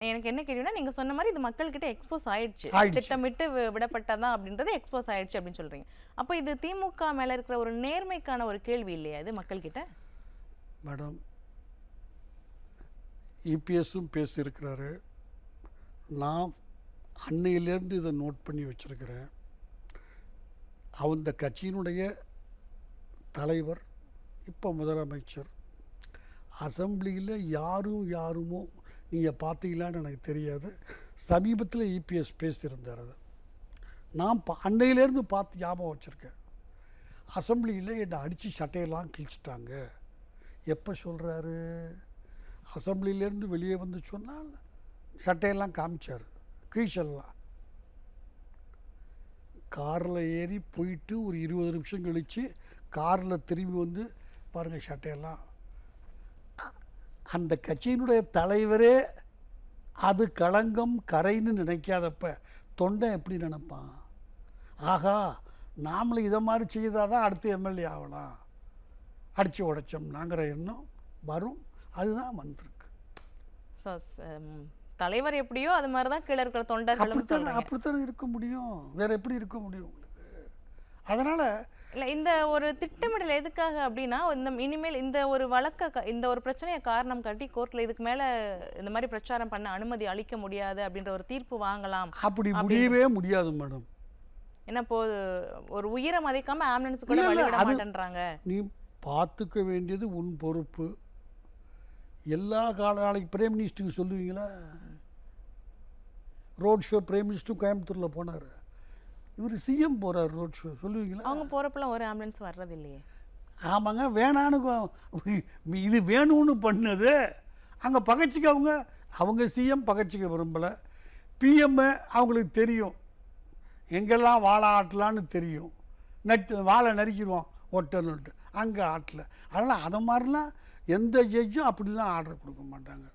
எனக்கு என்ன கேள்வினா, நீங்க சொன்ன மாரி இது மக்கள்கிட்ட எக்ஸ்போஸ் ஆயிடுச்சு. ஆயிடுச்சு. திட்டமிட்டு விடப்பட்டதான் அப்படின்றது எக்ஸ்போஸ் ஆயிடுச்சு அப்படின்னு சொல்றீங்க. அப்ப இது திமுக மேல இருக்கிற ஒரு நேர்மைக்கான ஒரு கேள்வி இல்லையா இது மக்கள்கிட்ட? மேடம், இபிஎஸும் பேசியிருக்கிறாரு. நான் அன்னையிலேருந்து இதை நோட் பண்ணி வச்சிருக்கிறேன். அந்த கட்சியினுடைய தலைவர், இப்போ முதலமைச்சர், அசெம்பிளியில் யாருமோ நீங்கள் பார்த்தீங்களான்னு எனக்கு தெரியாது. சமீபத்தில் இபிஎஸ் பேசியிருந்தார். அதை நான் அன்னையிலேருந்து பார்த்து ஞாபகம் வச்சுருக்கேன். அசெம்பிளியில் என்னை அடித்து சட்டையெல்லாம் கிழிச்சிட்டாங்க. எப்போ சொல்கிறாரு? அசெம்பிளிலேருந்து வெளியே வந்து சொன்னால் சட்டையெல்லாம் காமிச்சார், கிழிச்செல்லாம். காரில் ஏறி போயிட்டு ஒரு 20 நிமிஷம் கழித்து காரில் திரும்பி வந்து பாருங்கள் சட்டையெல்லாம். அந்த கட்சியினுடைய தலைவரே அது களங்கம் கரைன்னு நினைக்காதப்ப தொண்டை எப்படி நினைப்பான்? ஆகா, நாமளும் இதை மாதிரி செய்தால் தான் அடுத்த எம்எல்ஏ ஆகலாம், அடித்து உடைச்சோம்னாங்கிற எண்ணம் வரும். அதுதான் வந்திருக்கு. தலைவர் எப்படியோ அது மாதிரி தான் கீழே இருக்கிற தொண்டர்களும் அப்படித்தானே இருக்க முடியும். வேற எப்படி இருக்க முடியும் உங்களுக்கு? அதனால இல்ல, இந்த ஒரு திட்டமிடல் எதுக்காக அப்படின்னா, இனிமேல் இந்த ஒரு இந்த ஒரு பிரச்சனையை காரணம் காட்டி கோர்ட்ல இதுக்கு மேல இந்த மாதிரி பிரச்சாரம் பண்ண அனுமதி அளிக்க முடியாது அப்படின்ற ஒரு தீர்ப்பு வாங்கலாம். அப்படி முடியவே முடியாது மேடம். என்ன இப்போ ஒரு உயிரை மதிக்காம ஆம்புலன்ஸ் கூட வழிவிட மாட்டேன்றாங்க. நீ பார்த்துக்க வேண்டியது உன் பொறுப்பு. எல்லா நாளைக்கு பிரைம் மினிஸ்டருக்கு சொல்லுவீங்களா? ரோட் ஷோ பிரைம் மினிஸ்டரும் கோயம்புத்தூரில் போனார். இவர் சிஎம் போகிறார் ரோட் ஷோ, சொல்லுவீங்களா? அவங்க போகிறப்பெல்லாம் ஒரு ஆம்புலன்ஸ் வர்றது இல்லையே. ஆமாங்க, வேணான்னு இது வேணும்னு பண்ணது. அங்கே பகச்சிக்க அவங்க சிஎம் பகச்சிக்க விரும்பலை. பிஎம் அவங்களுக்கு தெரியும் எங்கெல்லாம் வாழை ஆட்டலான்னு தெரியும். வாழை நறுக்கிடுவோம் ஒட்டன்னுட்டு அங்கே ஆட்டல. அதனால் அதை மாதிரிலாம் எந்த ஜட்ஜும் அப்படிலாம் ஆர்டர் கொடுக்க மாட்டாங்க.